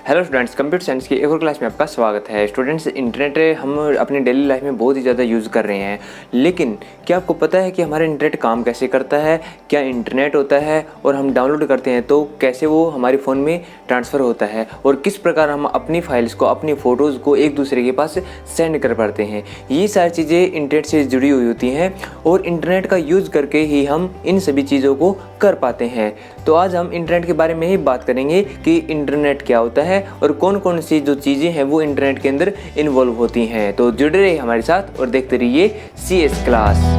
Hello students, computer science की एक और क्लास में आपका स्वागत है। स्टूडेंट्स, इंटरनेट हम अपनी डेली लाइफ में बहुत ही ज़्यादा यूज़ कर रहे हैं, लेकिन क्या आपको पता है कि हमारा इंटरनेट काम कैसे करता है? क्या इंटरनेट होता है और हम डाउनलोड करते हैं तो कैसे वो हमारे फ़ोन में ट्रांसफ़र होता है और किस प्रकार हम अपनी फाइल्स को, अपनी फ़ोटोज़ को एक दूसरे के पास सेंड कर पाते हैं। ये सारी चीज़ें इंटरनेट से जुड़ी हुई होती हैं और इंटरनेट का यूज़ करके ही हम इन सभी चीज़ों को कर पाते हैं। तो आज हम इंटरनेट के बारे में ही बात करेंगे कि इंटरनेट क्या होता है और कौन कौन सी जो चीज़ें हैं वो इंटरनेट के अंदर इन्वॉल्व होती हैं। तो जुड़े रहिए हमारे साथ और देखते रहिए CS क्लास।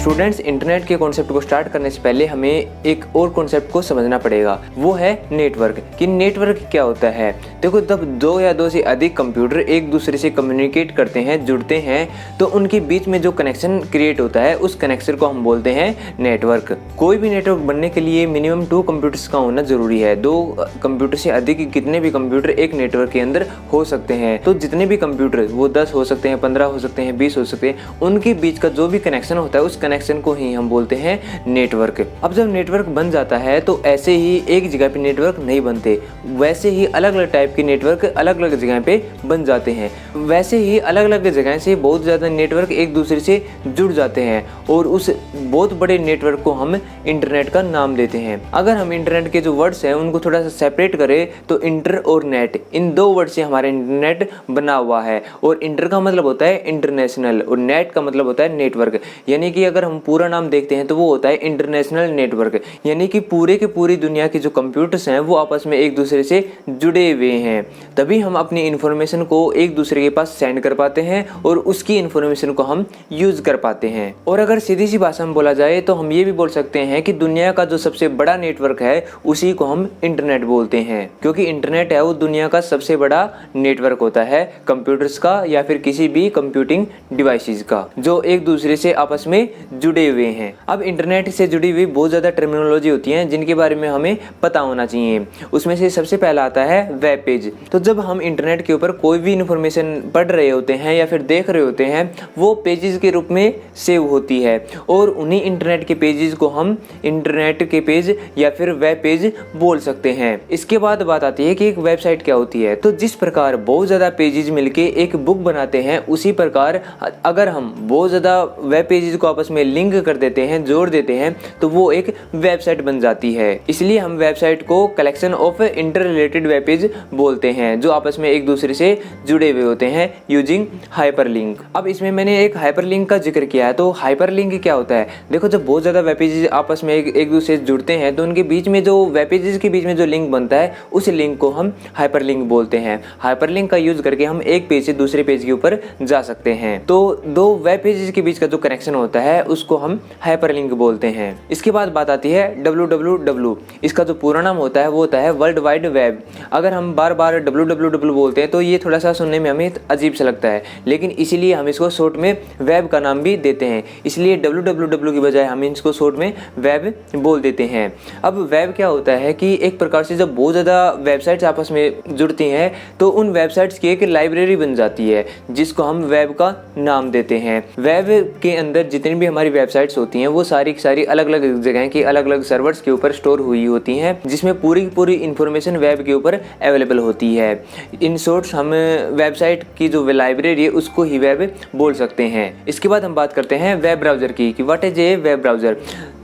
स्टूडेंट्स, इंटरनेट के कॉन्सेप्ट को स्टार्ट करने से पहले हमें एक और कॉन्सेप्ट को समझना पड़ेगा, वो है नेटवर्क। कि नेटवर्क क्या होता है? देखो, जब दो या दो से अधिक कंप्यूटर एक दूसरे से कम्युनिकेट करते हैं, जुड़ते हैं, तो उनके बीच में जो कनेक्शन क्रिएट होता है उस कनेक्शन को हम बोलते हैं नेटवर्क। कोई भी नेटवर्क बनने के लिए मिनिमम 2 कंप्यूटर्स का होना जरूरी है। 2 कंप्यूटर से अधिक कितने भी कंप्यूटर एक नेटवर्क के अंदर हो सकते हैं। तो जितने भी कंप्यूटर, वो 10 हो सकते हैं, 15 हो सकते हैं, 20 हो सकते हैं, उनके बीच का जो भी कनेक्शन होता है उस कनेक्शन को ही हम बोलते हैं नेटवर्क। अब जब नेटवर्क बन जाता है तो ऐसे ही एक जगह पे नेटवर्क नहीं बनते, वैसे ही अलग अलग टाइप के नेटवर्क अलग अलग जगह पे बन जाते हैं। वैसे ही अलग अलग जगह से बहुत ज़्यादा नेटवर्क एक दूसरे से जुड़ जाते हैं और उस बहुत बड़े नेटवर्क को हम इंटरनेट का नाम देते हैं। अगर हम इंटरनेट के जो वर्ड्स हैं उनको थोड़ा सा सेपरेट करें तो इंटर और नेट, इन 2 वर्ड से हमारा इंटरनेट बना हुआ है। और इंटर का मतलब होता है इंटरनेशनल और नेट का मतलब होता है नेटवर्क। यानी कि अगर हम पूरा नाम देखते हैं तो वो होता है इंटरनेशनल नेटवर्क। यानी कि पूरे के पूरी दुनिया के जो कंप्यूटर्स हैं वो आपस में एक दूसरे से जुड़े हुए हैं, तभी हम अपनी इंफॉर्मेशन को एक दूसरे के पास सेंड कर पाते हैं और उसकी इंफॉर्मेशन को हम यूज कर पाते हैं। और अगर सीधी सी भाषा में बोला जाए तो हम ये भी बोल सकते हैं कि दुनिया का जो सबसे बड़ा नेटवर्क है उसी को हम इंटरनेट बोलते हैं, क्योंकि इंटरनेट है वो दुनिया का सबसे बड़ा नेटवर्क होता है कंप्यूटर्स का या फिर किसी भी कंप्यूटिंग डिवाइसेस का, जो एक दूसरे से आपस में जुड़े हुए हैं। अब इंटरनेट से जुड़ी हुई बहुत ज़्यादा टर्मिनोलॉजी होती हैं जिनके बारे में हमें पता होना चाहिए। उसमें से सबसे पहला आता है वेब पेज। तो जब हम इंटरनेट के ऊपर कोई भी इंफॉर्मेशन पढ़ रहे होते हैं या फिर देख रहे होते हैं, वो पेजेस के रूप में सेव होती है और उन्हीं इंटरनेट के पेजेस को हम इंटरनेट के पेज या फिर वेब पेज बोल सकते हैं। इसके बाद बात आती है कि एक वेबसाइट क्या होती है। तो जिस प्रकार बहुत ज़्यादा पेजेस मिलके एक बुक बनाते हैं, उसी प्रकार अगर हम बहुत ज़्यादा वेब पेजेस को आपस में लिंक कर देते हैं, जोड़ देते हैं, तो वो एक वेबसाइट बन जाती है। इसलिए हम वेबसाइट को collection of inter related web page बोलते हैं जो आपस में एक दूसरे से जुड़े हुए होते हैं यूजिंग हाइपरलिंक। अब इसमें मैंने एक हाइपरलिंक का जिक्र किया है। तो हाइपरलिंक क्या होता है? देखो, जब बहुत ज़्यादा वेब पेजेस आपस में एक दूसरे से जुड़ते हैं तो उनके बीच में जो वेब पेजेस के बीच में जो लिंक बनता है उस लिंक को हम हाइपरलिंक बोलते हैं। हाइपरलिंक का यूज करके हम एक पेज से दूसरे पेज के ऊपर जा सकते हैं। तो 2 वेब पेजेस के बीच का जो कनेक्शन होता है उसको हम हाइपरलिंक बोलते हैं। इसके बाद बात आती है www। इसका जो पूरा नाम होता है वो होता है वर्ल्ड वाइड वेब। अगर हम बार बार www बोलते हैं तो ये थोड़ा सा सुनने में हमें अजीब सा लगता है, लेकिन इसीलिए हम इसको शॉर्ट में वेब का नाम भी देते हैं। इसलिए www की बजाय हम इसको शॉर्ट में वेब बोल देते हैं। अब वेब क्या होता है कि एक प्रकार से जब बहुत ज़्यादा वेबसाइट्स आपस में जुड़ती हैं तो उन वेबसाइट्स की एक लाइब्रेरी बन जाती है जिसको हम वेब का नाम देते हैं। वेब के अंदर जितनी भी हमारी वेबसाइट्स होती हैं वो सारी अलग अलग जगह की अलग अलग सर्वर्स के ऊपर स्टोर हुई होती हैं, जिसमें पूरी इंफॉर्मेशन वेब के ऊपर अवेलेबल होती है। इन शॉर्ट्स हम वेबसाइट की जो लाइब्रेरी है उसको ही वेब बोल सकते हैं। इसके बाद हम बात करते हैं वेब ब्राउज़र की कि what is a web browser.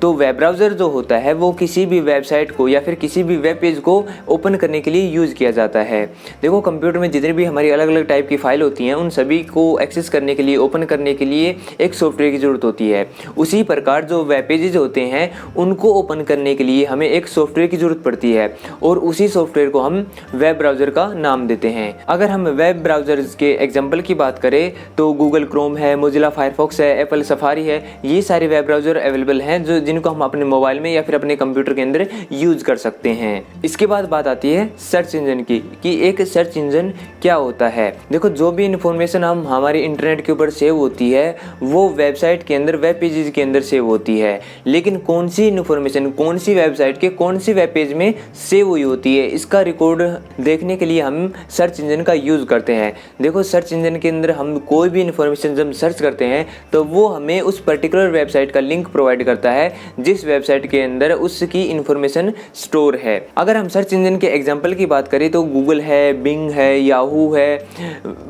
तो वेब ब्राउज़र जो होता है वो किसी भी वेबसाइट को या फिर किसी भी वेब पेज को ओपन करने के लिए यूज़ किया जाता है। देखो, कंप्यूटर में जितनी भी हमारी अलग अलग टाइप की फाइल होती हैं उन सभी को एक्सेस करने के लिए, ओपन करने के लिए एक सॉफ्टवेयर की ज़रूरत होती है। उसी प्रकार जो वेब पेजेस होते हैं उनको ओपन करने के लिए हमें एक सॉफ्टवेयर की ज़रूरत पड़ती है और उसी सॉफ्टवेयर को हम वेब ब्राउज़र का नाम देते हैं। अगर हम वेब ब्राउज़र्स के एग्जाम्पल की बात करें तो गूगल क्रोम है, मोजिला फायरफॉक्स है, एप्पल सफारी है, ये सारे वेब ब्राउज़र अवेलेबल हैं जिनको हम अपने मोबाइल में या फिर अपने कंप्यूटर के अंदर यूज कर सकते हैं। इसके बाद बात आती है सर्च इंजन की कि एक सर्च इंजन क्या होता है। देखो, जो भी इंफॉर्मेशन हम हमारे इंटरनेट के ऊपर सेव होती है वो वेबसाइट के अंदर, वेब पेजेस के अंदर सेव होती है, लेकिन कौन सी इंफॉर्मेशन कौन सी वेबसाइट के कौन सी वेब पेज में सेव हुई होती है इसका रिकॉर्ड देखने के लिए हम सर्च इंजन का यूज़ करते हैं। देखो, सर्च इंजन के अंदर हम कोई भी इंफॉर्मेशन जब सर्च करते हैं तो वो हमें उस पर्टिकुलर वेबसाइट का लिंक प्रोवाइड करता है जिस वेबसाइट के अंदर उसकी इंफॉर्मेशन स्टोर है। अगर हम सर्च इंजन के एग्जाम्पल की बात करें तो गूगल है, बिंग है, याहू है,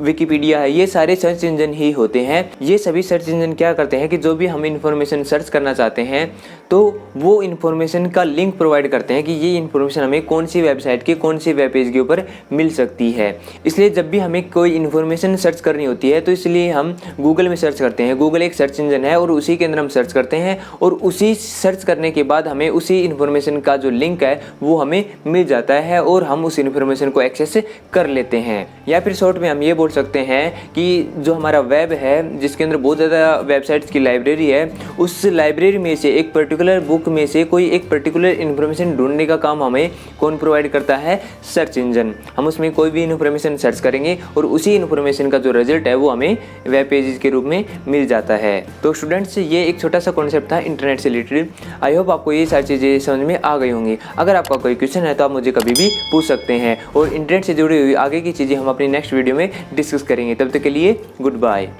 विकिपीडिया है, ये सारे सर्च इंजन ही होते हैं। ये सभी सर्च इंजन क्या करते हैं कि जो भी हम इंफॉर्मेशन सर्च करना चाहते हैं तो वो इंफॉर्मेशन का लिंक प्रोवाइड करते हैं कि ये इंफॉर्मेशन हमें कौन सी वेबसाइट के कौन सी वेब पेज के ऊपर मिल सकती है। इसलिए जब भी हमें कोई इन्फॉर्मेशन सर्च करनी होती है तो इसलिए हम गूगल में सर्च करते हैं। गूगल एक सर्च इंजन है और उसी के अंदर हम सर्च करते हैं और उसी सर्च करने के बाद हमें उसी इन्फॉर्मेशन का जो लिंक है वो हमें मिल जाता है और हम उस इन्फॉर्मेशन को एक्सेस कर लेते हैं। या फिर शॉर्ट में हम ये बोल सकते हैं कि जो हमारा वेब है जिसके अंदर बहुत ज़्यादा वेबसाइट्स की लाइब्रेरी है, उस लाइब्रेरी में से एक पर्टिकुलर बुक में से कोई एक पर्टिकुलर इन्फॉर्मेशन ढूंढने का काम हमें कौन प्रोवाइड करता है? Search engine. हम उसमें कोई भी इन्फॉर्मेशन सर्च करेंगे और उसी इन्फॉर्मेशन का जो रिजल्ट है वो हमें वेब पेजेस के रूप में मिल जाता है। तो स्टूडेंट्स, ये एक छोटा सा कॉन्सेप्ट था इंटरनेट से रिलेटेड। आई होप आपको ये सारी चीज़ें समझ में आ गई होंगी। अगर आपका कोई क्वेश्चन है तो आप मुझे कभी भी पूछ सकते हैं और इंटरनेट से जुड़ी हुई आगे की चीज़ें हम अपनी नेक्स्ट वीडियो में डिस्कस करेंगे। तब तक के लिए गुड बाय।